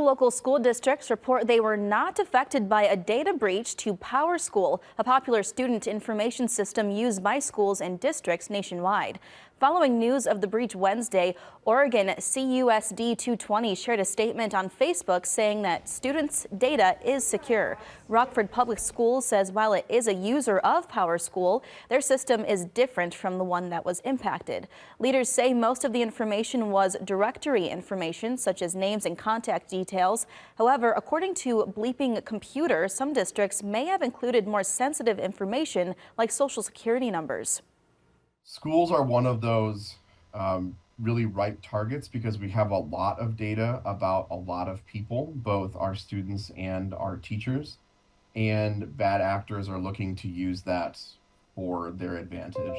Local school districts report they were not affected by a data breach to PowerSchool, a popular student information system used by schools and districts nationwide. Following news of the breach Wednesday, Oregon CUSD 220 shared a statement on Facebook saying that students' data is secure. Rockford Public Schools says while it is a user of PowerSchool, their system is different from the one that was impacted. Leaders say most of the information was directory information, such as names and contact details. However, according to Bleeping Computer, some districts may have included more sensitive information like social security numbers. Schools are one of those really ripe targets because we have a lot of data about a lot of people, both our students and our teachers, and bad actors are looking to use that for their advantage.